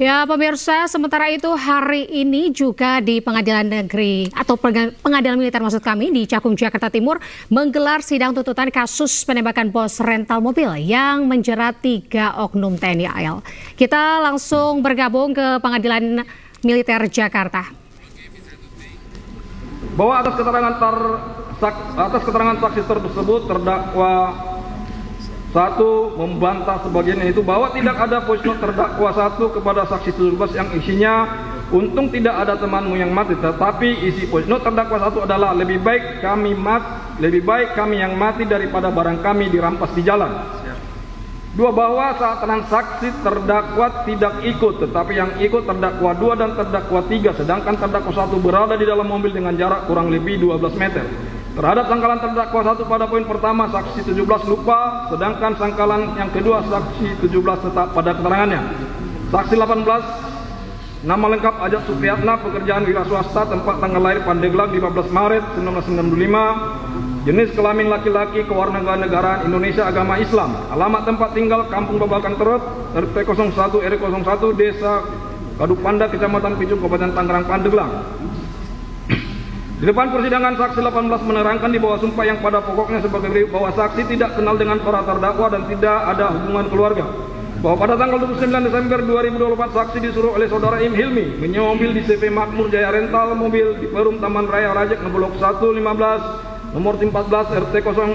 Ya, pemirsa, sementara itu hari ini juga di Pengadilan Negeri atau Pengadilan Militer maksud kami di Cakung, Jakarta Timur menggelar sidang tuntutan kasus penembakan bos rental mobil yang menjerat 3 oknum TNI AL. Kita langsung bergabung ke Pengadilan Militer Jakarta. Bahwa atas keterangan saksi tersebut terdakwa 1 membantah sebagiannya itu bahwa tidak ada voice note terdakwa 1 kepada saksi 17 yang isinya untung tidak ada temanmu yang mati, tetapi isi voice note terdakwa 1 adalah lebih baik kami yang mati daripada barang kami dirampas di jalan. 2 bahwa saat transaksi terdakwa tidak ikut, tetapi yang ikut terdakwa 2 dan terdakwa 3, sedangkan terdakwa 1 berada di dalam mobil dengan jarak kurang lebih 12 meter. Terhadap sangkalan terdakwa 1 pada poin pertama saksi 17 lupa, sedangkan sangkalan yang kedua saksi 17 tetap pada keterangannya. Saksi 18, nama lengkap Ajat Supriyatna, pekerjaan wira swasta, tempat tanggal lahir Pandeglang 15 Maret 1995, jenis kelamin laki-laki, kewarganegaraan Indonesia, agama Islam, alamat tempat tinggal Kampung Babakan Terot, RT 01 RW 01, Desa Kadupanda, Kecamatan Picung, Kabupaten Tangerang, Pandeglang. Di depan persidangan saksi 18 menerangkan di bawah sumpah yang pada pokoknya sebagai berikut bahwa saksi tidak kenal dengan para terdakwa dan tidak ada hubungan keluarga. Bahwa pada tanggal 29 Desember 2024 saksi disuruh oleh saudara Im Hilmi menyewa mobil di CV Makmur Jaya Rental mobil di Perum Taman Raya Rajek Blok 115 nomor 14 RT 15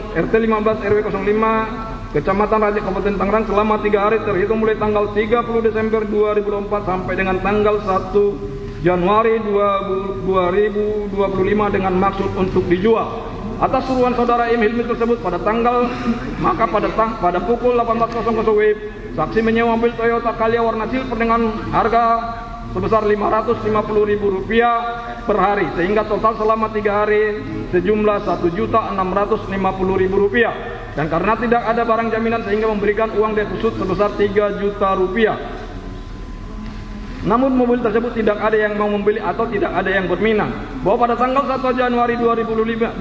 RW 05 Kecamatan Rajek Kabupaten Tangerang selama 3 hari terhitung mulai tanggal 30 Desember 2024 sampai dengan tanggal 1 Januari 2025 dengan maksud untuk dijual. Atas suruhan saudara Im Hilmi tersebut pada pukul 18.00 WIB, saksi menyewa mobil Toyota Calya warna silver dengan harga sebesar Rp550.000 per hari, sehingga total selama 3 hari sejumlah Rp1.650.000. Dan karena tidak ada barang jaminan sehingga memberikan uang deposit sebesar Rp3 juta. Namun mobil tersebut tidak ada yang mau membeli atau tidak ada yang berminat. Bahwa pada tanggal 1 Januari 2005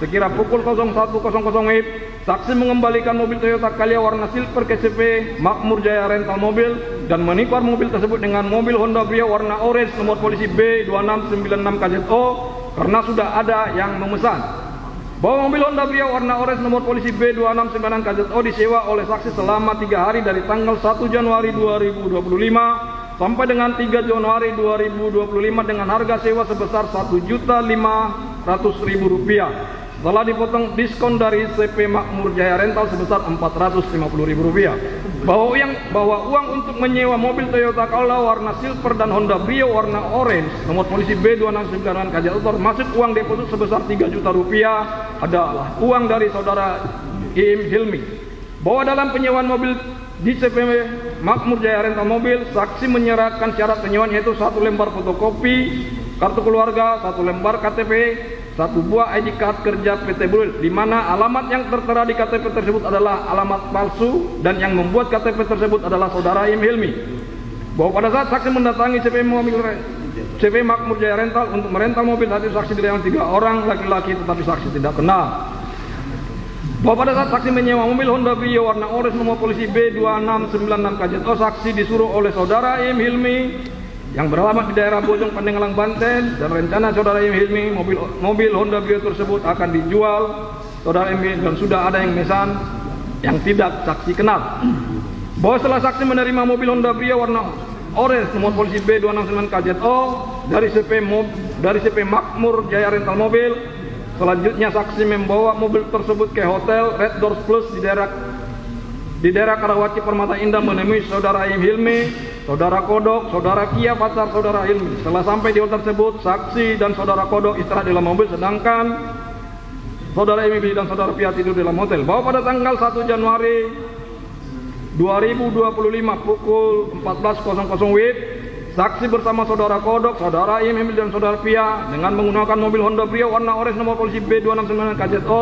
sekira pukul 01.00 WIB, saksi mengembalikan mobil Toyota Calya warna silver ke CV Makmur Jaya Rental Mobil dan menukar mobil tersebut dengan mobil Honda Brio warna orange nomor polisi B2696 KZO karena sudah ada yang memesan. Bahwa mobil Honda Brio warna orange nomor polisi B269 KZO disewa oleh saksi selama 3 hari dari tanggal 1 Januari 2025 sampai dengan 3 Januari 2025 dengan harga sewa sebesar Rp1.500.000 setelah dipotong diskon dari CV Makmur Jaya Rental sebesar Rp450.000. Bahwa uang untuk menyewa mobil Toyota Calya warna silver dan Honda Brio warna orange nomor polisi B269 KZO termasuk uang deposit sebesar Rp3 juta adalah uang dari saudara Im Hilmi. Bahwa dalam penyewaan mobil di CV Makmur Jaya Rental Mobil, saksi menyerahkan syarat penyewaan yaitu 1 lembar fotokopi kartu keluarga, 1 lembar KTP, 1 buah ID card kerja PT Bril, di mana alamat yang tertera di KTP tersebut adalah alamat palsu dan yang membuat KTP tersebut adalah saudara Im Hilmi. Bahwa pada saat saksi mendatangi CV Makmur Jaya Rental untuk merental mobil, tadi saksi dilayani 3 orang laki-laki tetapi saksi tidak kenal. Bahwa pada saat saksi menyewa mobil Honda Brio warna orange nomor polisi B2696 KZO, saksi disuruh oleh saudara Im Hilmi yang beralamat di daerah Bojong Pandeglang, Banten, dan rencana saudara Im Hilmi mobil Honda Brio tersebut akan dijual saudara Im dan sudah ada yang memesan yang tidak saksi kenal. Bahwa setelah saksi menerima mobil Honda Brio warna orange nomor polisi B269 KZO dari CV Makmur Jaya Rental Mobil, selanjutnya saksi membawa mobil tersebut ke hotel Red Doors Plus di daerah Karawaci Permata Indah menemui saudara Im Hilmi, saudara Kodok, saudara Kia pacar saudara Hilmi. Setelah sampai di hotel tersebut, saksi dan saudara Kodok istirahat di dalam mobil sedangkan saudara Im dan saudara Pia tidur di dalam hotel. Bahwa pada tanggal 1 Januari 2025 pukul 14.00 WIB, saksi bersama saudara Kodok, saudara Im dan saudara Pia dengan menggunakan mobil Honda Brio warna orange nomor polisi B269 KZO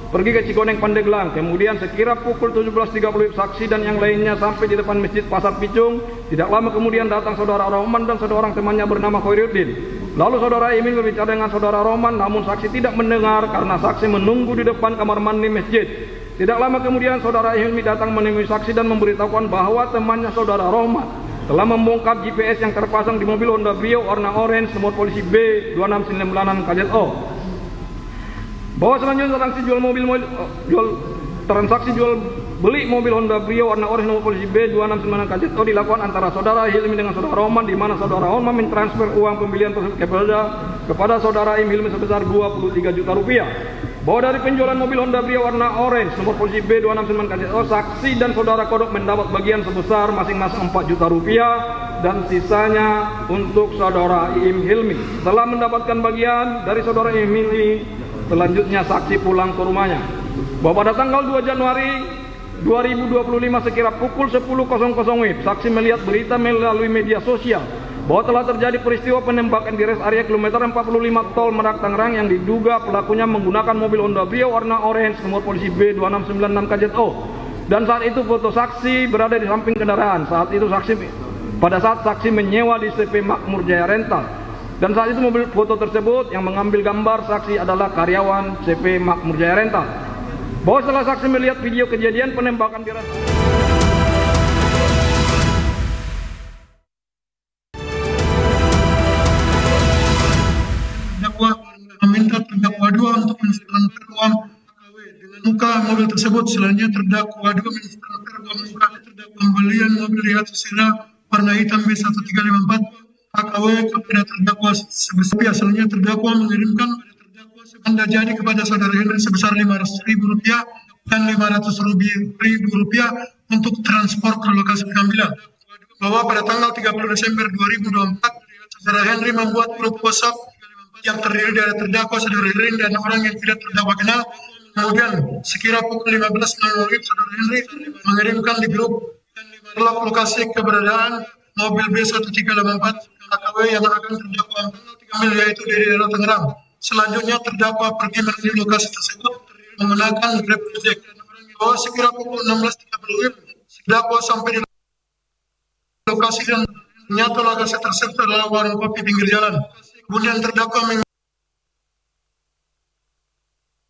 pergi ke Cikoneng, Pandeglang. Kemudian sekira pukul 17.30 saksi dan yang lainnya sampai di depan Masjid Pasar Picung. Tidak lama kemudian datang saudara Roman dan seorang temannya bernama Khairuddin. Lalu saudara Im berbicara dengan saudara Roman, namun saksi tidak mendengar karena saksi menunggu di depan kamar mandi masjid. Tidak lama kemudian saudara Hilmi datang menemui saksi dan memberitahukan bahwa temannya saudara Roman telah membongkar GPS yang terpasang di mobil Honda Brio warna orange nomor polisi B2696 KZO. Bahwa selanjutnya transaksi jual beli mobil Honda Brio warna orange nomor polisi B269 KZO dilakukan antara saudara Hilmi dengan saudara Roman, di mana saudara Roman mentransfer uang pembelian tersebut kepada saudara Im Hilmi sebesar 23 juta rupiah. Bahwa dari penjualan mobil Honda Brio warna orange nomor polisi B269 KZO, saksi dan saudara Kodok mendapat bagian sebesar masing-masing 4 juta rupiah dan sisanya untuk saudara Im Hilmi. Setelah mendapatkan bagian dari saudara Im Hilmi, selanjutnya saksi pulang ke rumahnya. Bahwa pada tanggal 2 Januari 2025 sekira pukul 10.00 WIB, saksi melihat berita melalui media sosial bahwa telah terjadi peristiwa penembakan di rest area kilometer 45 Tol Merak Tangerang yang diduga pelakunya menggunakan mobil Honda Brio warna orange nomor polisi B2696 KZO. Dan saat itu foto saksi berada di samping kendaraan. Pada saat saksi menyewa di CP Makmur Jaya Rental. Dan saat itu mobil foto tersebut yang mengambil gambar saksi adalah karyawan CP Makmur Jaya Rental. Bahwa setelah saksi melihat video kejadian penembakan di rest meminta terdakwa 2 untuk mentransfer uang dengan muka mobil tersebut. Selanjutnya terdakwa 2 mentransfer uang muka pembelian mobil Daihatsu Sera warna hitam B1354 AKW kepada terdakwa sebesar. Selanjutnya terdakwa mengirimkan tanda jadi kepada saudara Henry sebesar Rp500.000 dan Rp500.000 untuk transport ke lokasi pengambilan. Bahwa pada tanggal 30 Desember 2024 saudara Henry membuat grup WhatsApp yang terdiri dari terdakwa saudara Henry dan orang yang tidak terdakwa kenal. Kemudian sekira pukul 15.00 saudara Henry mengirimkan di grup lokasi keberadaan mobil B1384 AKW yang akan terdakwa ambil, yaitu di daerah Tangerang. Selanjutnya terdakwa pergi menuju lokasi tersebut menggunakan Grab Project. Bahwa sekira pukul 16.30 terdakwa sampai di lokasi dan ternyata lokasi tersebut adalah warung kopi pinggir jalan. Kemudian terdakwa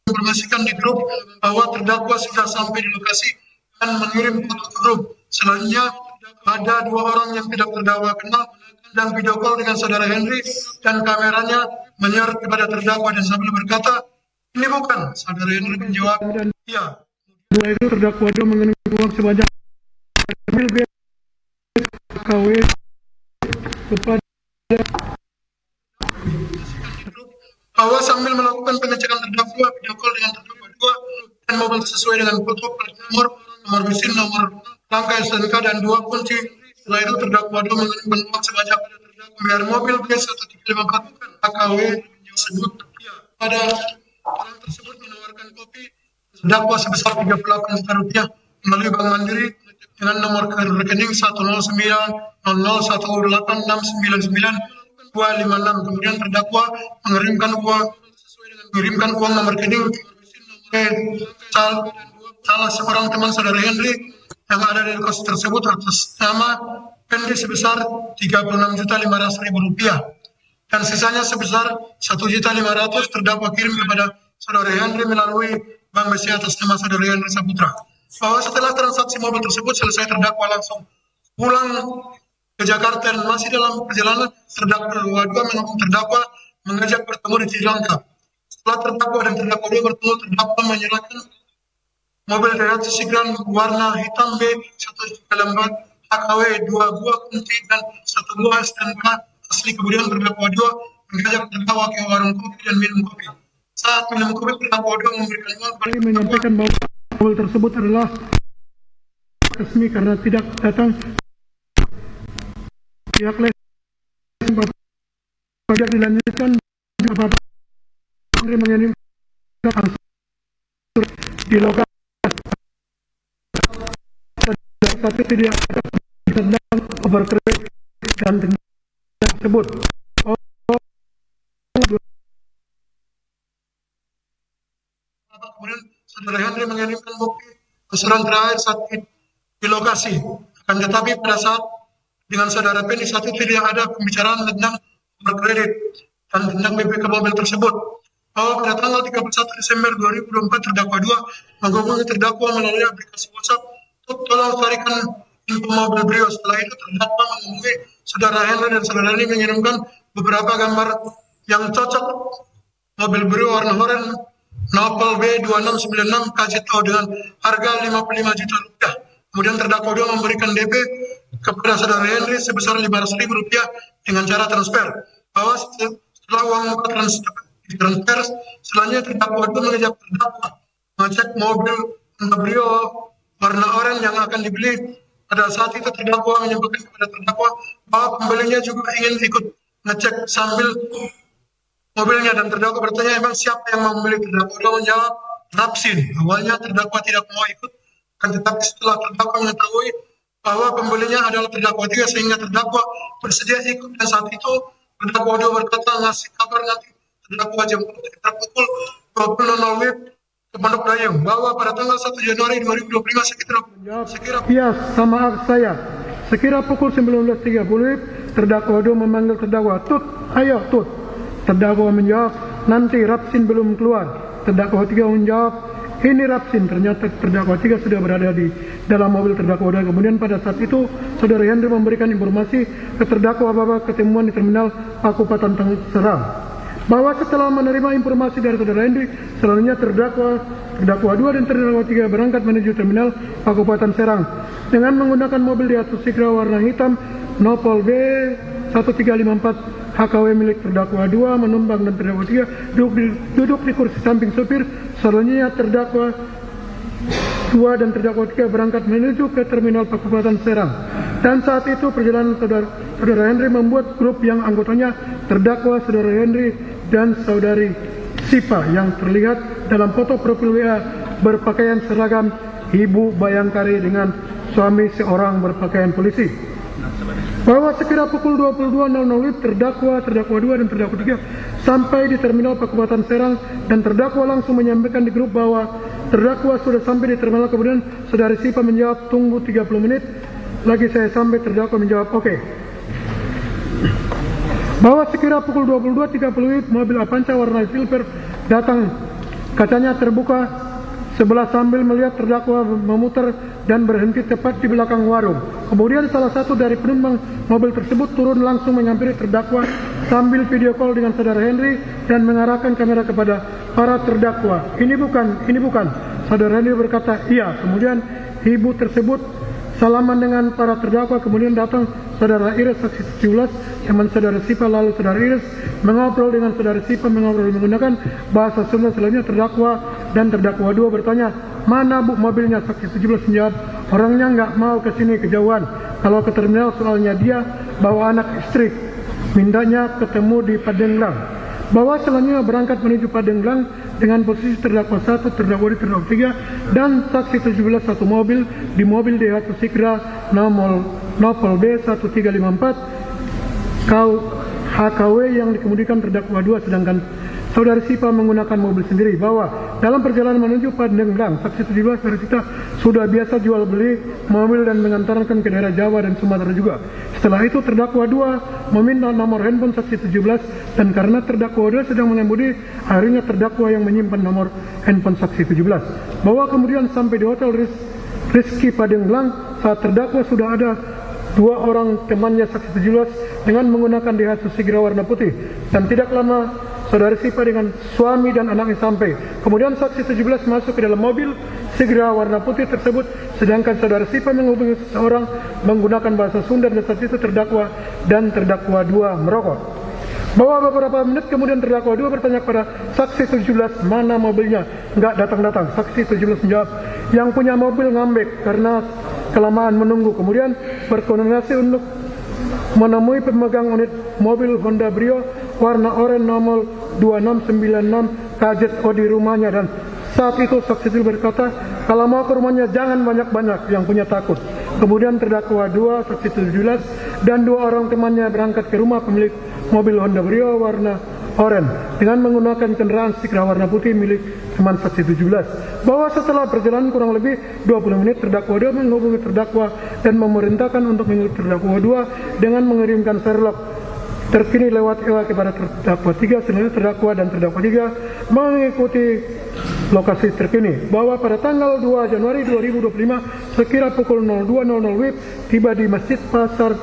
menginformasikan di grup bahwa terdakwa sudah sampai di lokasi dan mengirim foto ke grup. Selanjutnya ada 2 orang yang tidak terdakwa kenal dan video call dengan saudara Henry dan kameranya menyorot kepada terdakwa dan sambil berkata, "Ini bukan." Saudara Henry menjawab, "Iya." Setelah itu terdakwa 2 mengirim uang sebanyak KW kepada bahwa sambil melakukan pengecekan terdakwa, video call dengan terdakwa 2 dan mobil sesuai dengan foto plat nomor mesin, nomor rangka SNK dan 2 kunci. Setelah itu terdakwa 2 mengirimkan uang sebanyak biar mobil B1354 AKW tersebut. Pada orang tersebut menawarkan kopi terdakwa sebesar Rp38 juta melalui Bank Mandiri dengan nomor rekening 1090018699256. Kemudian terdakwa mengirimkan uang nomor rekening ke salah seorang teman saudara Henry yang ada di lokasi tersebut atas nama Henry sebesar Rp36.500.000 dan sisanya sebesar Rp1.500.000 terdakwa kirim kepada saudara Henry melalui Bank BCA atas nama saudara Henry Saputra. Bahwa setelah transaksi mobil tersebut selesai, terdakwa langsung pulang ke Jakarta dan masih dalam perjalanan terdakwa 2 terdakwa mengajak bertemu di Sri Lanka. Setelah terdakwa dan terdakwa 2 bertemu, terdakwa menyerahkan mobil Daihatsu Sigram warna hitam B1354 AKW 2 buah kunci dan 1 buah STNK asli. Kemudian terdakwa 2 mengajak terdakwa ke warung kopi dan minum kopi. Saat minum kopi, terdakwa 2 memberikan uang menyampaikan bahwa mobil tersebut adalah resmi karena tidak datang pihak leasing pajak. Dilanjutkan Bapak Henry mengirimkan di lokasi tapi tidak sedang overcrowded dan tersebut. Kemudian saudara Henry mengirimkan bukti keseruan terakhir saat di lokasi. Akan tetapi pada saat dengan saudara Penny saat itu tidak ada pembicaraan tentang overcredit dan tentang BPK mobil tersebut. Bahwa pada tanggal 31 Desember 2024 terdakwa 2 menghubungi terdakwa melalui aplikasi WhatsApp untuk tolong tarikan info mobil Brio. Setelah itu terdakwa menghubungi saudara Henry dan saudara ini mengirimkan beberapa gambar yang cocok mobil Brio warna oranye Nopal B2696 KZO dengan harga 55 juta rupiah. Kemudian terdakwa 2 memberikan DP kepada saudara Henry sebesar 500.000 rupiah dengan cara transfer. Bahwa setelah uang transfer, selanjutnya terdakwa 2 mengajak terdakwa mengecek mobil Brio warna oranye yang akan dibeli. Pada saat itu terdakwa menyampaikan kepada terdakwa bahwa pembelinya juga ingin ikut ngecek sambil mobilnya, dan terdakwa bertanya emang siapa yang mau membeli. Terdakwa menjawab Rapsin. Awalnya terdakwa tidak mau ikut, tetapi setelah terdakwa mengetahui bahwa pembelinya adalah terdakwa 3 sehingga terdakwa bersedia ikut, dan saat itu terdakwa 2 berkata ngasih kabar nanti terdakwa jemput sekitar pukul 20.00 WIB ke Pondok Dayung, bahwa pada tanggal 1 Januari 2025 sekira iya sama saya. Sekira pukul 19.30 WIB, terdakwa 2 memanggil terdakwa, Tut, ayo Tut. Terdakwa menjawab, nanti Rapsin belum keluar. Terdakwa 3 menjawab, ini Rapsin. Ternyata terdakwa 3 sudah berada di dalam mobil terdakwa 2. Kemudian pada saat itu saudara Henry memberikan informasi ke terdakwa bahwa ketemuan di terminal Pakupatan Serang. Bahwa setelah menerima informasi dari saudara Henry, selanjutnya terdakwa 2 dan terdakwa 3 berangkat menuju terminal Pakupatan Serang dengan menggunakan mobil Daihatsu Sigra warna hitam Nopal B1354 HKW milik terdakwa 2 menumpang, dan terdakwa 3 duduk di kursi samping supir. Selanjutnya terdakwa 2 dan terdakwa 3 berangkat menuju ke terminal Pakupatan Serang. Dan saat itu perjalanan saudara Henry membuat grup yang anggotanya terdakwa saudara Henry dan saudari Sipa yang terlihat dalam foto profil WA berpakaian seragam Ibu Bayangkari dengan suami seorang berpakaian polisi. Bahwa sekira pukul 22.00 WIB terdakwa 2 dan terdakwa 3 sampai di terminal Pakupatan Serang, dan terdakwa langsung menyampaikan di grup bahwa terdakwa sudah sampai di terminal. Kemudian saudari Sipa menjawab tunggu 30 menit lagi saya sampai. Terdakwa menjawab oke. Bahwa sekira pukul 22.30 WIB mobil Avanza warna silver datang, kacanya terbuka sebelah sambil melihat terdakwa memutar dan berhenti tepat di belakang warung. Kemudian salah satu dari penumpang mobil tersebut turun langsung menyampiri terdakwa sambil video call dengan saudara Henry dan mengarahkan kamera kepada para terdakwa. Ini bukan. Saudara Henry berkata, iya. Kemudian ibu tersebut salaman dengan para terdakwa. Kemudian datang saudara Iris saksi 17, teman saudara Sipa. Lalu saudara Iris mengobrol dengan saudara Sipa, mengobrol menggunakan bahasa Sunda. Selanjutnya terdakwa dan terdakwa 2 bertanya, mana bu mobilnya? Saksi 17 menjawab, orangnya nggak mau ke sini, kejauhan. Kalau ke terminal soalnya dia bawa anak istri, mintanya ketemu di Padenglang. Bahwa selanjutnya berangkat menuju Padenglang dengan posisi terdakwa 1, terdakwa 2, terdakwa 3 dan saksi 17 satu mobil di mobil Daihatsu Sigra Nopal B1354 HKW yang dikemudikan terdakwa 2, sedangkan saudara Sipa menggunakan mobil sendiri. Bahwa dalam perjalanan menuju Padenglang, saksi 17 bercerita sudah biasa jual beli mobil dan mengantarkan ke daerah Jawa dan Sumatera juga. Setelah itu terdakwa 2 meminta nomor handphone saksi 17, dan karena terdakwa 2 sedang mengemudi, akhirnya terdakwa yang menyimpan nomor handphone saksi 17. Bahwa kemudian sampai di hotel Rizky Padenglang saat terdakwa sudah ada 2 orang temannya saksi 17 dengan menggunakan Daihatsu Sigra warna putih, dan tidak lama saudari Sipa dengan suami dan anaknya sampai. Kemudian saksi 17 masuk ke dalam mobil Sigra warna putih tersebut, sedangkan saudara Sipa menghubungi seseorang menggunakan bahasa Sunda, dan saat itu terdakwa dan terdakwa 2 merokok. Bahwa beberapa menit kemudian terdakwa 2 bertanya kepada saksi 17 mana mobilnya, nggak datang-datang. Saksi 17 menjawab, yang punya mobil ngambek karena kelamaan menunggu. Kemudian berkoordinasi untuk menemui pemegang unit mobil Honda Brio warna oranye nomor 2696 KZO di rumahnya, dan saat itu saksi itu berkata kalau mau ke rumahnya jangan banyak-banyak, yang punya takut. Kemudian terdakwa 2 saksi 17 dan 2 orang temannya berangkat ke rumah pemilik mobil Honda Brio warna oranye dengan menggunakan kendaraan Sigra warna putih milik teman saksi 17. Bahwa setelah perjalanan kurang lebih 20 menit terdakwa 2 menghubungi terdakwa dan memerintahkan untuk menyuruh terdakwa 2 dengan mengirimkan Sherlock terkini lewat EWA kepada terdakwa 3. Selanjutnya terdakwa dan terdakwa 3 mengikuti lokasi terkini bahwa pada tanggal 2 Januari 2025 sekira pukul 02.00 WIB tiba di Masjid Pasar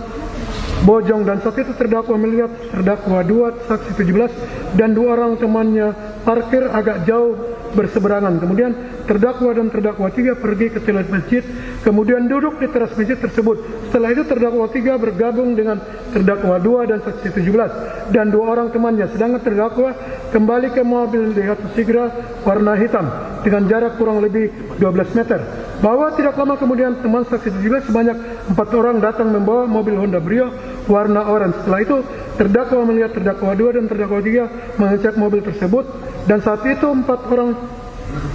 Bojong, dan saat itu terdakwa melihat terdakwa 2, saksi 17 dan 2 orang temannya parkir agak jauh berseberangan. Kemudian terdakwa dan terdakwa 3 pergi ke toilet masjid, kemudian duduk di teras masjid tersebut. Setelah itu terdakwa 3 bergabung dengan terdakwa 2 dan saksi 17 dan 2 orang temannya, sedangkan terdakwa kembali ke mobil Daihatsu Sigra warna hitam dengan jarak kurang lebih 12 meter. Bahwa tidak lama kemudian teman saksi 17 sebanyak 4 orang datang membawa mobil Honda Brio warna oranye. Setelah itu terdakwa melihat terdakwa 2 dan terdakwa 3 mengecek mobil tersebut, dan saat itu 4 orang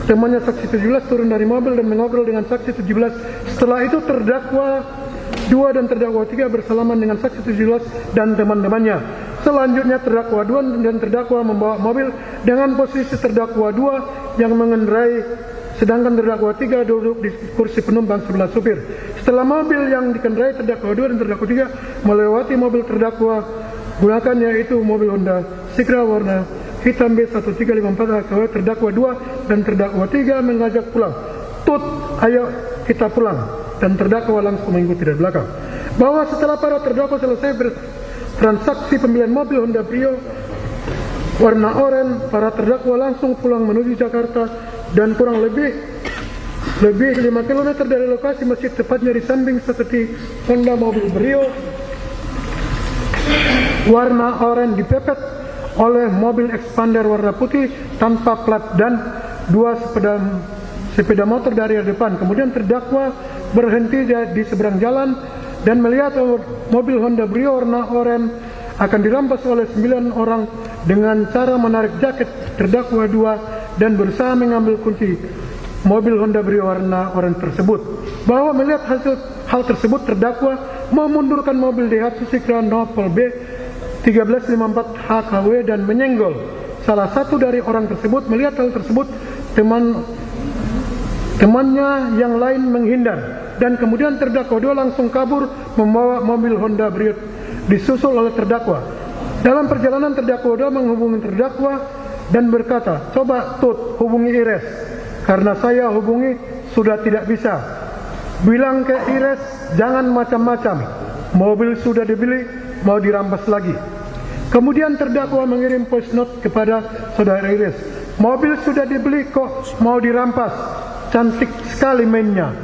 temannya saksi 17 turun dari mobil dan mengobrol dengan saksi 17. Setelah itu terdakwa 2 dan terdakwa 3 bersalaman dengan saksi 17 dan teman-temannya. Selanjutnya terdakwa 2 dan terdakwa membawa mobil dengan posisi terdakwa 2 yang mengendarai, sedangkan terdakwa 3 duduk di kursi penumpang sebelah supir. Setelah mobil yang dikendarai terdakwa 2 dan terdakwa 3 melewati mobil terdakwa gunakan, yaitu mobil Honda Sigra warna hitam B1354 HKW, terdakwa 2 dan terdakwa 3 mengajak pulang. Tut, ayo kita pulang. Dan terdakwa langsung mengikuti dari belakang. Bahwa setelah para terdakwa selesai bertransaksi pembelian mobil Honda Brio warna oranye, para terdakwa langsung pulang menuju Jakarta, dan kurang lebih 5 km dari lokasi masjid, tepatnya di samping seperti Honda mobil Brio warna oranye dipepet oleh mobil Expander warna putih tanpa plat dan 2 sepeda motor dari depan. Kemudian terdakwa berhenti di seberang jalan dan melihat mobil Honda Brio warna oranye akan dirampas oleh 9 orang dengan cara menarik jaket terdakwa 2 dan berusaha mengambil kunci mobil Honda Brio warna oranye tersebut. Bahwa melihat hal tersebut, terdakwa memundurkan mobil Daihatsu Sigra Nopol B 1354 HKW dan menyenggol salah satu dari orang tersebut. Melihat hal tersebut, temannya yang lain menghindar, dan kemudian terdakwa 2 langsung kabur membawa mobil Honda Brio disusul oleh terdakwa. Dalam perjalanan terdakwa 2 menghubungi terdakwa dan berkata, coba Tut hubungi Ires, karena saya hubungi sudah tidak bisa. Bilang ke Ires jangan macam-macam, mobil sudah dibeli mau dirampas lagi. Kemudian terdakwa mengirim voice note kepada saudara Ires, mobil sudah dibeli kok mau dirampas, cantik sekali mainnya.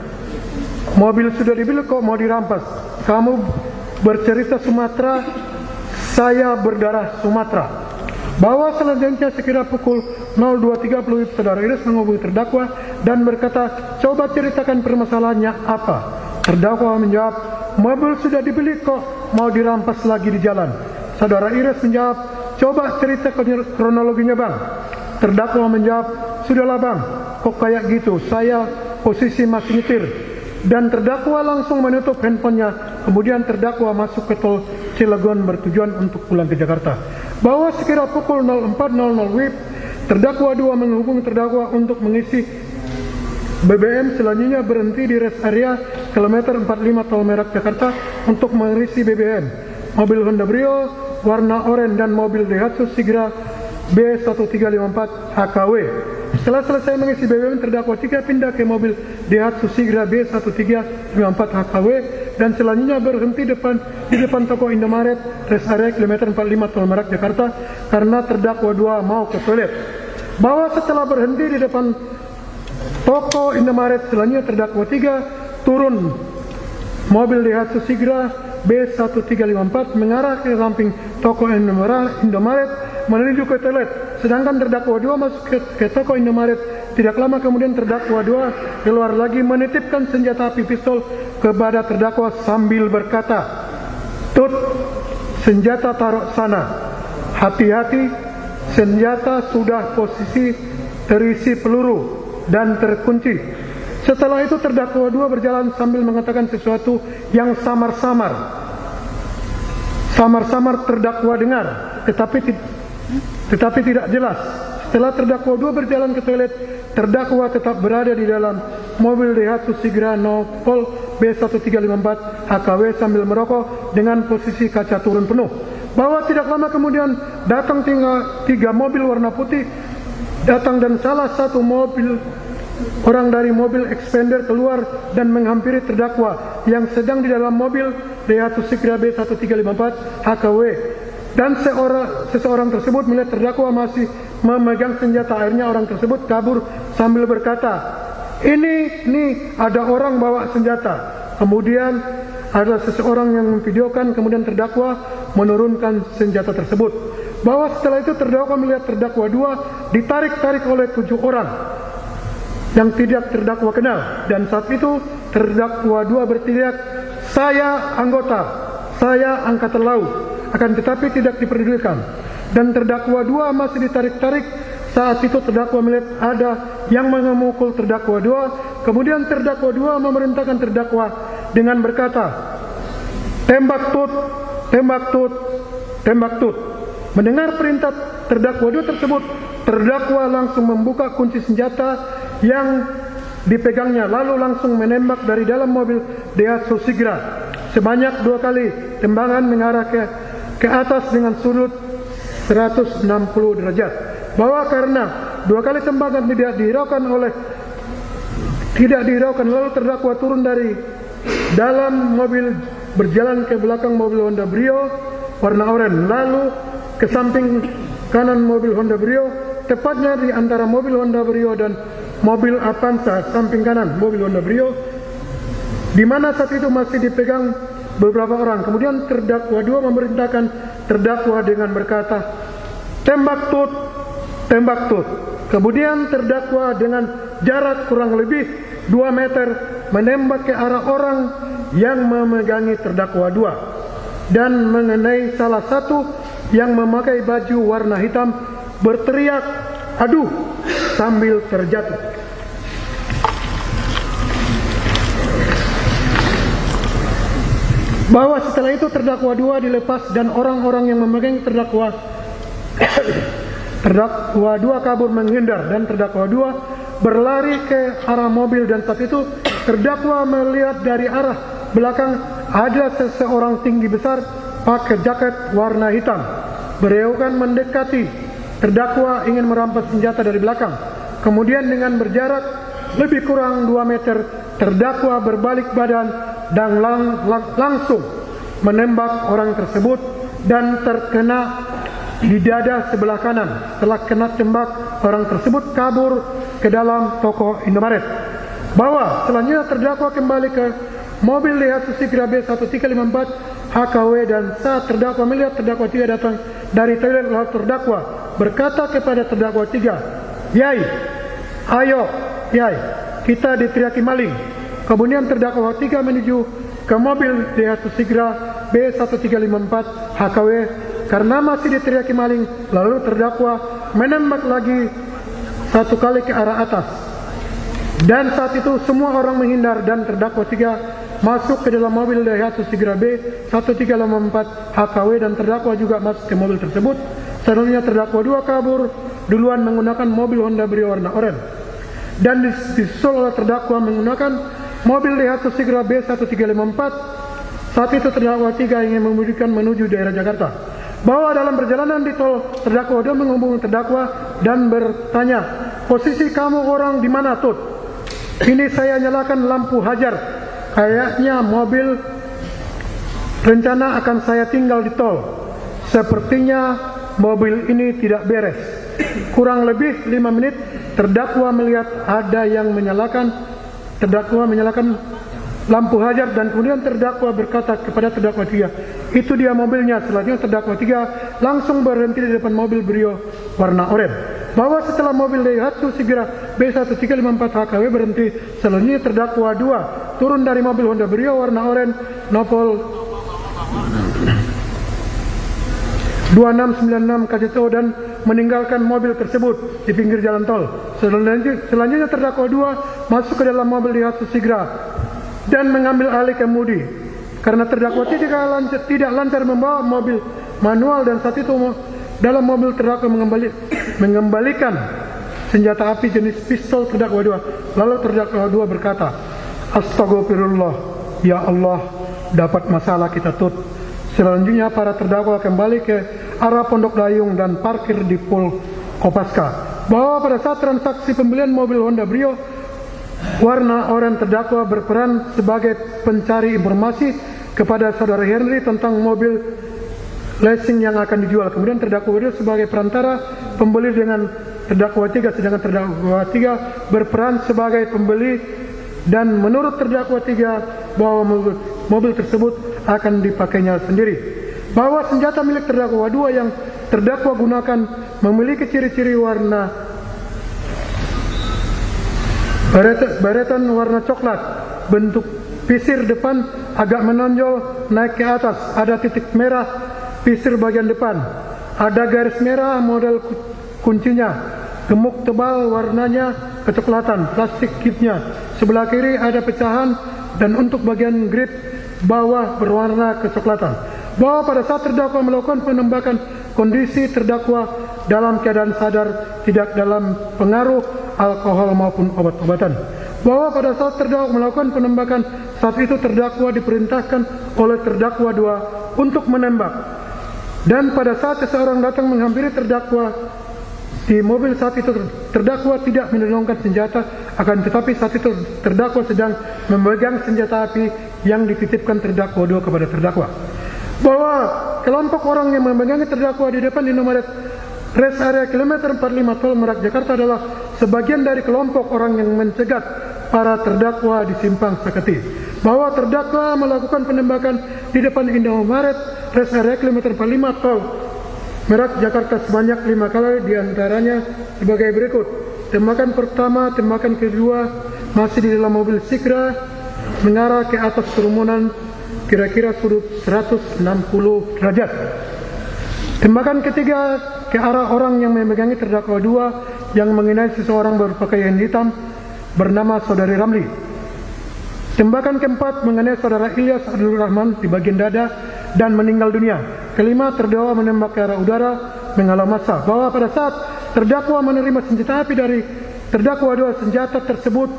Mobil sudah dibeli kok mau dirampas, kamu bercerita Sumatera, saya berdarah Sumatera. Bahwa selanjutnya sekira pukul 02.30 saudara Iris menghubungi terdakwa dan berkata, coba ceritakan permasalahannya apa. Terdakwa menjawab, mobil sudah dibeli kok mau dirampas lagi di jalan. Saudara Iris menjawab, coba cerita kronologinya bang. Terdakwa menjawab, sudahlah bang, kok kayak gitu, saya posisi masih nyetir. Dan terdakwa langsung menutup handphonenya. Kemudian terdakwa masuk ke tol Cilegon bertujuan untuk pulang ke Jakarta. Bahwa sekira pukul 04.00 WIB, terdakwa 2 menghubungi terdakwa untuk mengisi BBM. Selanjutnya berhenti di rest area kilometer 45 Tol Merak Jakarta untuk mengisi BBM. Mobil Honda Brio warna oranye dan mobil Daihatsu Sigra B1354 HKW. Setelah selesai mengisi BBM, terdakwa 3 pindah ke mobil Daihatsu Sigra B1354 HKW dan selanjutnya berhenti di depan toko Indomaret rest area kilometer 45 Tol Merak Jakarta karena terdakwa 2 mau ke toilet. Bahwa setelah berhenti di depan toko Indomaret, selanjutnya terdakwa 3 turun mobil Daihatsu Sigra B1354 mengarah ke samping toko Indomaret menuju ke toilet. Sedangkan terdakwa 2 masuk ke toko Indomaret. Tidak lama kemudian terdakwa 2 keluar lagi menitipkan senjata api pistol kepada terdakwa sambil berkata, Tut, senjata taruh sana. Hati-hati, senjata sudah posisi terisi peluru dan terkunci. Setelah itu terdakwa 2 berjalan sambil mengatakan sesuatu yang samar-samar. Samar-samar terdakwa dengar, tetapi tidak jelas. Setelah terdakwa 2 berjalan ke toilet, terdakwa tetap berada di dalam mobil Daihatsu Sigra Nopol B1354 HKW sambil merokok dengan posisi kaca turun penuh. Bahwa tidak lama kemudian datang 3 mobil warna putih datang dan salah satu orang dari mobil Expander keluar dan menghampiri terdakwa yang sedang di dalam mobil Daihatsu Sigra B1354 HKW, dan seseorang tersebut melihat terdakwa masih memegang senjata. Akhirnya orang tersebut kabur sambil berkata, ini ada orang bawa senjata. Kemudian ada seseorang yang memvideokan, kemudian terdakwa menurunkan senjata tersebut. Bahwa setelah itu terdakwa melihat terdakwa 2 ditarik-tarik oleh 7 orang yang tidak terdakwa kenal, dan saat itu terdakwa 2 berteriak, "Saya anggota, saya angkatan laut," akan tetapi tidak diperdulikan. Dan terdakwa 2 masih ditarik-tarik. Saat itu terdakwa melihat ada yang memukul terdakwa 2. Kemudian terdakwa 2 memerintahkan terdakwa dengan berkata, "Tembak tut, tembak tut, tembak tut." Mendengar perintah terdakwa 2 tersebut, terdakwa langsung membuka kunci senjata yang dipegangnya, lalu langsung menembak dari dalam mobil Daihatsu Sigra sebanyak 2 kali. Tembakan mengarah ke atas dengan sudut 160 derajat. Bahwa karena 2 kali tembakan tidak dihiraukan, lalu terdakwa turun dari dalam mobil, berjalan ke belakang mobil Honda Brio warna oranye, lalu ke samping kanan mobil Honda Brio, tepatnya di antara mobil Honda Brio dan mobil Avanza, samping kanan mobil Honda Brio, di mana saat itu masih dipegang beberapa orang. Kemudian terdakwa 2 memerintahkan terdakwa dengan berkata, "Tembak tut, tembak tut." Kemudian terdakwa dengan jarak kurang lebih 2 meter menembak ke arah orang yang memegangi terdakwa 2 dan mengenai salah satu yang memakai baju warna hitam, berteriak, "Aduh!" sambil terjatuh. Bahwa setelah itu terdakwa 2 dilepas dan orang-orang yang memegang terdakwa 2 kabur menghindar, dan terdakwa 2 berlari ke arah mobil. Dan saat itu terdakwa melihat dari arah belakang ada seseorang tinggi besar pakai jaket warna hitam berewokan mendekati terdakwa, ingin merampas senjata dari belakang. Kemudian dengan berjarak lebih kurang 2 meter, terdakwa berbalik badan dan langsung menembak orang tersebut dan terkena di dada sebelah kanan. Setelah kena tembak, orang tersebut kabur ke dalam toko Indomaret. Bahwa selanjutnya terdakwa kembali ke mobil Daihatsu Sigra B1354 HKW, dan saat terdakwa melihat terdakwa 3 datang dari toilet, lalu terdakwa berkata kepada terdakwa 3, "Yai, ayo Yai, kita diteriaki maling." Kemudian terdakwa 3 menuju ke mobil Daihatsu Sigra B1354 HKW karena masih diteriaki maling. Lalu terdakwa menembak lagi 1 kali ke arah atas. Dan saat itu semua orang menghindar dan terdakwa 3 masuk ke dalam mobil Daihatsu Sigra B1354 HKW dan terdakwa juga masuk ke mobil tersebut. Selanjutnya terdakwa 2 kabur duluan menggunakan mobil Honda Brio warna oranye dan disusul oleh terdakwa menggunakan mobil Daihatsu Sigra B1354. Saat itu terdakwa 3 ingin mengemudikan menuju daerah Jakarta. Bahwa dalam perjalanan di tol, terdakwa 2 menghubungi terdakwa dan bertanya, "Posisi kamu orang di mana, Tut?" "Ini saya nyalakan lampu hajar. Kayaknya mobil rencana akan saya tinggal di tol. Sepertinya mobil ini tidak beres." Kurang lebih 5 menit, terdakwa melihat ada yang menyalakan lampu hajar, dan kemudian terdakwa berkata kepada terdakwa 3, "Itu dia mobilnya." Selanjutnya terdakwa 3 langsung berhenti di depan mobil Brio warna oranye. Bahwa setelah mobil Daihatsu Sigra B1354 HKW berhenti, selanjutnya terdakwa 2 turun dari mobil Honda Brio warna oranye Nopol 2696 KJTO dan meninggalkan mobil tersebut di pinggir jalan tol. Selanjutnya terdakwa 2 masuk ke dalam mobil Daihatsu Sigra dan mengambil alih kemudi karena terdakwa tidak lancar membawa mobil manual, dan saat itu dalam mobil terdakwa mengembalikan senjata api jenis pistol terdakwa 2. Lalu terdakwa 2 berkata, "Astagfirullah, ya Allah, dapat masalah kita, Tut." Selanjutnya para terdakwa kembali ke arah Pondok Dayung dan parkir di Pol Kopaska. bahwa pada saat transaksi pembelian mobil Honda Brio warna oranye terdakwa berperan sebagai pencari informasi kepada saudara Henry tentang mobil leasing yang akan dijual. Kemudian terdakwa Brio sebagai perantara pembeli dengan terdakwa 3, sedangkan terdakwa 3 berperan sebagai pembeli, dan menurut terdakwa 3 bahwa mobil tersebut akan dipakainya sendiri. Bahwa senjata milik terdakwa 2 yang terdakwa gunakan memiliki ciri-ciri warna baretan warna coklat, bentuk pisir depan agak menonjol naik ke atas, ada titik merah pisir bagian depan, ada garis merah model kuncinya, gemuk tebal warnanya kecoklatan, plastik kitnya, sebelah kiri ada pecahan, dan untuk bagian grip bawah berwarna kecoklatan. Bahwa pada saat terdakwa melakukan penembakan, kondisi terdakwa dalam keadaan sadar, tidak dalam pengaruh alkohol maupun obat-obatan. Bahwa pada saat terdakwa melakukan penembakan, saat itu terdakwa diperintahkan oleh terdakwa 2 untuk menembak. Dan pada saat seseorang datang menghampiri terdakwa di mobil, saat itu terdakwa tidak menodongkan senjata, akan tetapi saat itu terdakwa sedang memegang senjata api yang dititipkan terdakwa 2 kepada terdakwa. Bahwa kelompok orang yang memegangi terdakwa di depan Indomaret rest area kilometer 45 Tol Merak Jakarta adalah sebagian dari kelompok orang yang mencegat para terdakwa di Simpang Saketi. Bahwa terdakwa melakukan penembakan di depan Indomaret rest area kilometer 45 Tol Merak Jakarta sebanyak 5 kali, diantaranya sebagai berikut. Tembakan pertama, tembakan kedua masih di dalam mobil Sigra mengarah ke atas kerumunan kira-kira sudut 160 derajat. Tembakan ketiga ke arah orang yang memegangi terdakwa 2 yang mengenai seseorang berpakaian hitam bernama saudari Ramli. Tembakan keempat mengenai saudara Ilyas Abdul Rahman di bagian dada dan meninggal dunia. Kelima, terdakwa menembak ke arah udara menghalau massa. Bahwa pada saat terdakwa menerima senjata api dari terdakwa 2, senjata tersebut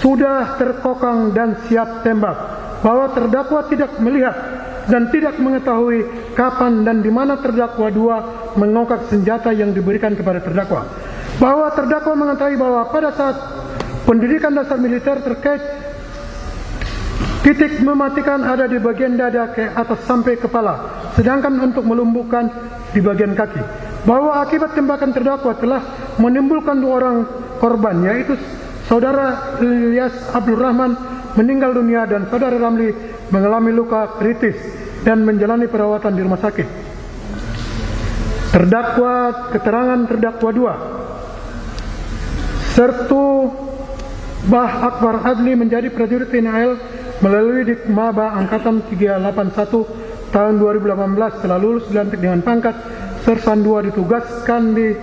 sudah terkokang dan siap tembak. Bahwa terdakwa tidak melihat dan tidak mengetahui kapan dan di mana terdakwa 2 mengangkat senjata yang diberikan kepada terdakwa. Bahwa terdakwa mengetahui bahwa pada saat pendidikan dasar militer terkait titik mematikan ada di bagian dada ke atas sampai kepala, sedangkan untuk melumpuhkan di bagian kaki. Bahwa akibat tembakan terdakwa telah menimbulkan 2 orang korban, yaitu saudara Ilyas Abdul Rahman meninggal dunia dan saudara Ramli mengalami luka kritis dan menjalani perawatan di rumah sakit. Terdakwa, keterangan terdakwa 2. Sertu Bah Akbar Adli menjadi prajurit TNI AL melalui Dikmaba Angkatan 381 tahun 2018, telah lulus dilantik dengan pangkat Sersan 2, ditugaskan di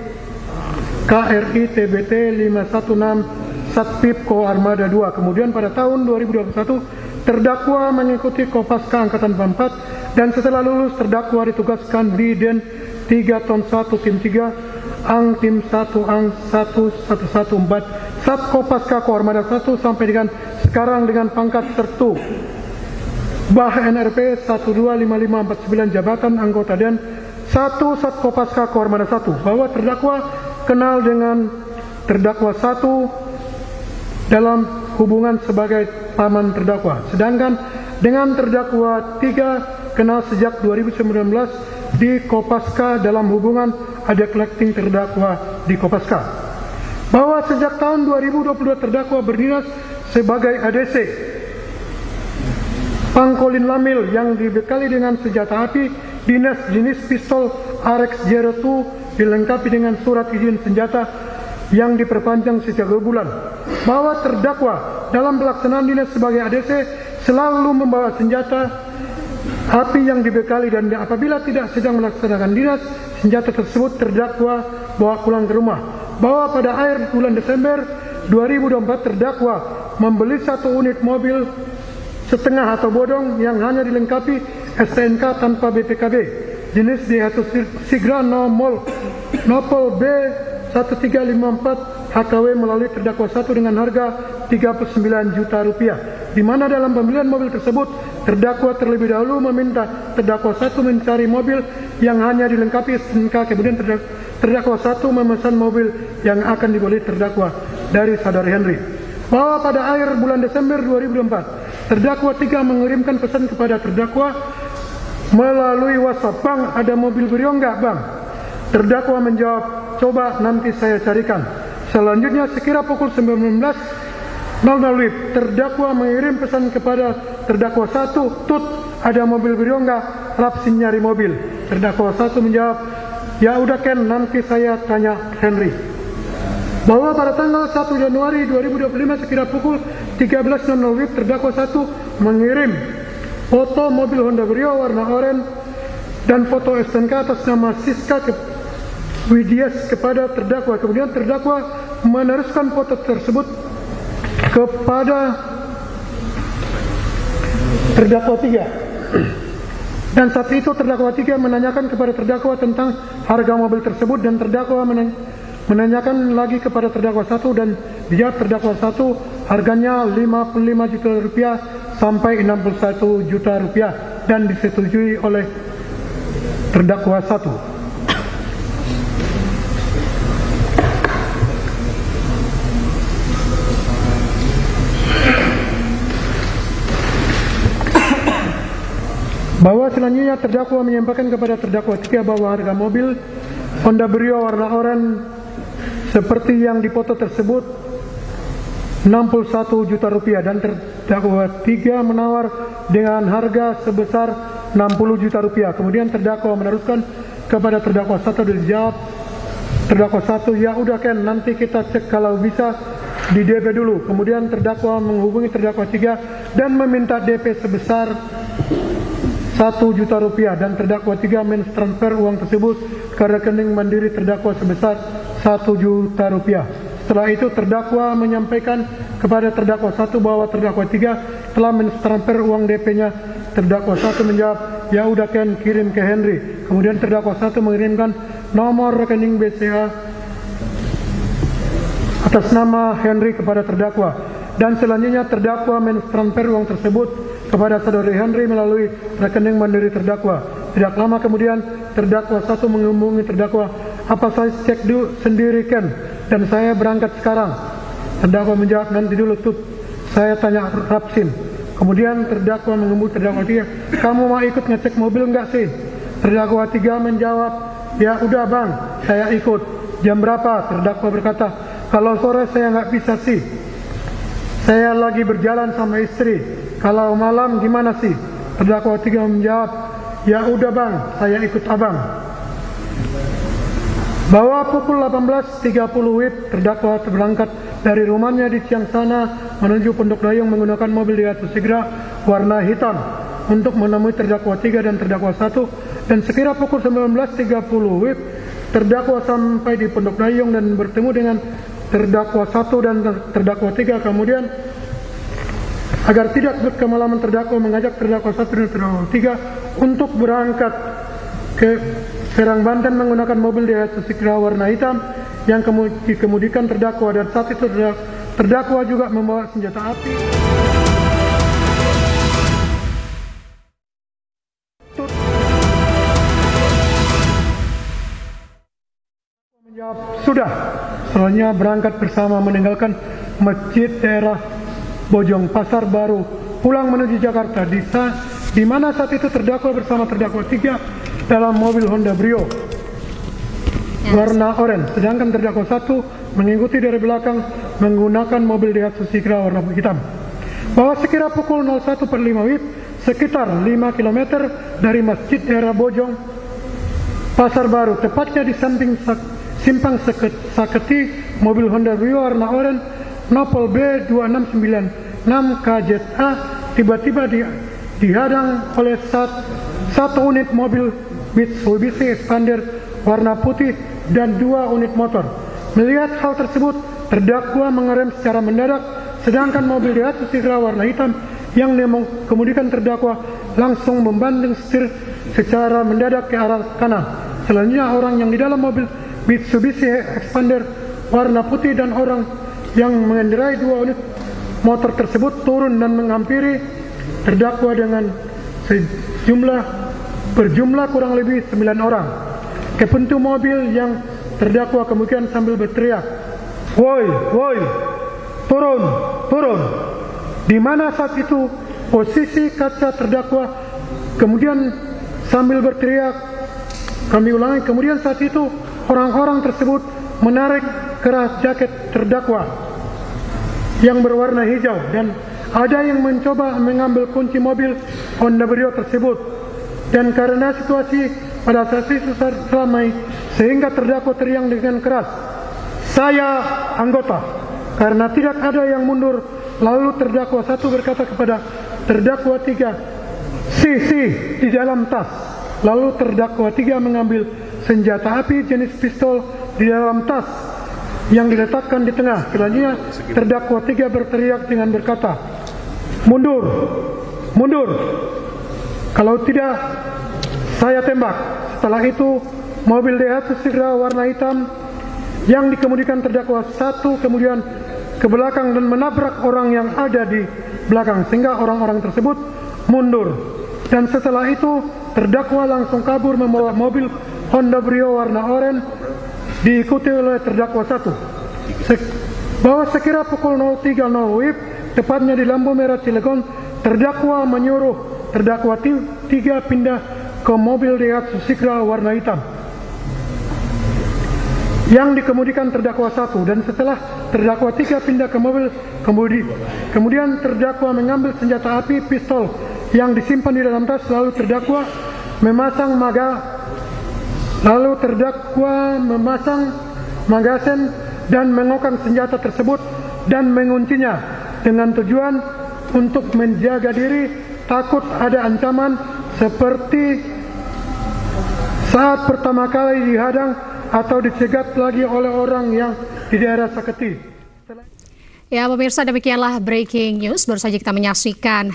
KRI TBT 516 Satpip Ko Armada 2. Kemudian pada tahun 2021 terdakwa mengikuti Kopaska Angkatan 44 dan setelah lulus terdakwa ditugaskan di Den 3 Ton 1 Tim 3 Ang Tim 1 Ang 1114 Sat Kopaska Ko Armada 1 sampai dengan sekarang dengan pangkat Sertu Bah NRP 125549 jabatan anggota Den 1 Sat Kopaska Ko Armada 1. Bahwa terdakwa kenal dengan terdakwa 1 dalam hubungan sebagai paman terdakwa, sedangkan dengan terdakwa 3 kenal sejak 2019 di Kopaska dalam hubungan ada collecting terdakwa di Kopaska. Bahwa sejak tahun 2022 terdakwa berdinas sebagai ADC Pangkolin Lamil yang dibekali dengan senjata api dinas jenis pistol RX-02 dilengkapi dengan surat izin senjata yang diperpanjang setiap 2 bulan. Bahwa terdakwa dalam pelaksanaan dinas sebagai ADC selalu membawa senjata api yang dibekali, dan apabila tidak sedang melaksanakan dinas, senjata tersebut terdakwa bawa pulang ke rumah. Bahwa pada akhir bulan Desember 2024 terdakwa membeli 1 unit mobil setengah atau bodong yang hanya dilengkapi STNK tanpa BPKB jenis Daihatsu Sigra Nopol B 1354 HKW melalui terdakwa 1 dengan harga 39 juta rupiah, di mana dalam pembelian mobil tersebut terdakwa terlebih dahulu meminta terdakwa 1 mencari mobil yang hanya dilengkapi STNK, kemudian terdakwa 1 memesan mobil yang akan dibeli terdakwa dari saudara Henry. Bahwa pada akhir bulan Desember 2004, terdakwa 3 mengirimkan pesan kepada terdakwa melalui WhatsApp, "Bang, ada mobil Brio enggak, Bang?" Terdakwa menjawab, "Coba nanti saya carikan." Selanjutnya sekira pukul 19.00 terdakwa mengirim pesan kepada terdakwa 1, "Tut, ada mobil Brio enggak? Lapsin nyari mobil." Terdakwa 1 menjawab, "Ya udah Ken, nanti saya tanya Henry." Bahwa pada tanggal 1 Januari 2025 sekira pukul 13.00 terdakwa 1 mengirim foto mobil Honda Brio warna oranye dan foto STNK atas nama Siska Widias kepada terdakwa. Kemudian terdakwa meneruskan foto tersebut kepada terdakwa 3. Dan saat itu terdakwa 3 menanyakan kepada terdakwa tentang harga mobil tersebut, dan terdakwa menanyakan lagi kepada terdakwa 1 dan dijawab terdakwa 1 harganya 55 juta rupiah sampai 61 juta rupiah dan disetujui oleh terdakwa 1. Bahwa selanjutnya terdakwa menyampaikan kepada terdakwa 3 bahwa harga mobil Honda Brio warna oranye seperti yang dipoto tersebut 61 juta rupiah dan terdakwa 3 menawar dengan harga sebesar 60 juta rupiah. Kemudian terdakwa meneruskan kepada terdakwa 1 dan dijawab terdakwa 1, "Ya udah Ken, nanti kita cek kalau bisa di DP dulu." Kemudian terdakwa menghubungi terdakwa 3 dan meminta DP sebesar 1 juta rupiah dan terdakwa 3 mentransfer uang tersebut ke rekening mandiri terdakwa sebesar 1 juta rupiah. Setelah itu terdakwa menyampaikan kepada terdakwa 1 bahwa terdakwa 3 telah mentransfer uang DP-nya. Terdakwa 1 menjawab, "Ya udah Ken, kirim ke Henry." Kemudian terdakwa 1 mengirimkan nomor rekening BCA atas nama Henry kepada terdakwa, dan selanjutnya terdakwa mentransfer uang tersebut kepada saudari Henry melalui rekening mandiri terdakwa. Tidak lama kemudian terdakwa 1 menghubungi terdakwa, "Apa saya cek dulu sendiri Ken, dan saya berangkat sekarang?" Terdakwa menjawab, "Nanti dulu Tut, saya tanya Rapsin." Kemudian terdakwa menghubungi terdakwa 3, "Kamu mau ikut ngecek mobil enggak sih?" Terdakwa 3 menjawab, "Ya udah Bang, saya ikut." "Jam berapa?" Terdakwa berkata, "Kalau sore saya nggak bisa sih, saya lagi berjalan sama istri. Kalau malam gimana sih?" Terdakwa 3 menjawab, "Ya udah Bang, saya ikut Abang." Bahwa pukul 18.30 WIB terdakwa berangkat dari rumahnya di Ciangsana menuju Pondok Dayung menggunakan mobil Daihatsu Sigra warna hitam untuk menemui terdakwa 3 dan terdakwa 1, dan sekira pukul 19.30 WIB terdakwa sampai di Pondok Dayung dan bertemu dengan terdakwa 1 dan terdakwa 3. Kemudian agar tidak berkemalaman terdakwa mengajak terdakwa 1 dan terdakwa 3 untuk berangkat ke Serang, Banten menggunakan mobil Daihatsu Sigra warna hitam yang dikemudikan terdakwa, dan saat itu terdakwa juga membawa senjata api. Menjawab, "Sudah." Selanjutnya berangkat bersama meninggalkan masjid daerah Bojong Pasar Baru pulang menuju Jakarta, di mana saat itu terdakwa bersama terdakwa 3 dalam mobil Honda Brio warna oranye, sedangkan terdakwa 1 mengikuti dari belakang menggunakan mobil Daihatsu Sigra warna hitam. Bahwa sekira pukul 01.45 WIB sekitar 5 km dari masjid daerah Bojong Pasar Baru, tepatnya di samping simpang Saketi, mobil Honda Brio warna oranye Nopol B2696 KZA tiba-tiba dihadang oleh satu unit mobil Mitsubishi Expander warna putih dan 2 unit motor. Melihat hal tersebut, terdakwa mengerem secara mendadak, sedangkan mobil Daihatsu Sigra warna hitam yang mengemudikan terdakwa langsung membanting setir secara mendadak ke arah kanan. Selanjutnya orang yang di dalam mobil Mitsubishi Expander warna putih dan orang yang mengendarai 2 unit motor tersebut turun dan menghampiri terdakwa dengan berjumlah kurang lebih 9 orang ke pintu mobil yang terdakwa kemudian sambil berteriak, "Woi, woi, turun, turun." Di mana saat itu posisi kaca terdakwa kemudian sambil berteriak, kami ulangi, kemudian saat itu orang-orang tersebut menarik keras jaket terdakwa yang berwarna hijau dan ada yang mencoba mengambil kunci mobil Honda Brio tersebut. Dan karena situasi pada saat itu ramai sehingga terdakwa teriak dengan keras, "Saya anggota." Karena tidak ada yang mundur, lalu terdakwa satu berkata kepada terdakwa tiga, Si di dalam tas." Lalu terdakwa tiga mengambil senjata api jenis pistol di dalam tas yang diletakkan di tengah. Selanjutnya terdakwa tiga berteriak dengan berkata, "Mundur, mundur. Kalau tidak, saya tembak." Setelah itu, mobil Daihatsu Sigra warna hitam yang dikemudikan terdakwa satu kemudian ke belakang dan menabrak orang yang ada di belakang sehingga orang-orang tersebut mundur. Dan setelah itu terdakwa langsung kabur membawa mobil Honda Brio warna oranye diikuti oleh terdakwa satu. Bahwa sekira pukul 03.00 WIB, tepatnya di lampu merah Cilegon, terdakwa menyuruh terdakwa tiga pindah ke mobil Daihatsu Sigra warna hitam yang dikemudikan terdakwa satu. Dan setelah terdakwa tiga pindah ke mobil, kemudian terdakwa mengambil senjata api pistol yang disimpan di dalam tas, lalu terdakwa memasang magasen dan mengokang senjata tersebut dan menguncinya dengan tujuan untuk menjaga diri takut ada ancaman seperti saat pertama kali dihadang atau dicegat lagi oleh orang yang di daerah Saketi. Ya pemirsa, demikianlah breaking news. Baru saja kita menyaksikan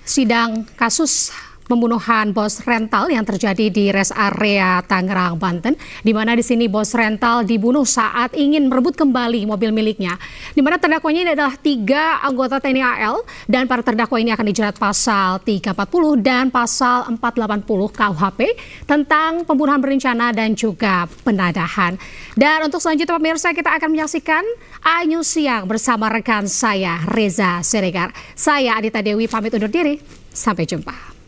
sidang kasus pembunuhan bos rental yang terjadi di rest area Tangerang, Banten, di mana di sini bos rental dibunuh saat ingin merebut kembali mobil miliknya. Di mana terdakwanya ini adalah 3 anggota TNI AL dan para terdakwa ini akan dijerat pasal 340 dan pasal 480 KUHP tentang pembunuhan berencana dan juga penadahan. Dan untuk selanjutnya pemirsa, kita akan menyaksikan iNews Siang bersama rekan saya Reza Siregar. Saya Adita Dewi pamit undur diri. Sampai jumpa.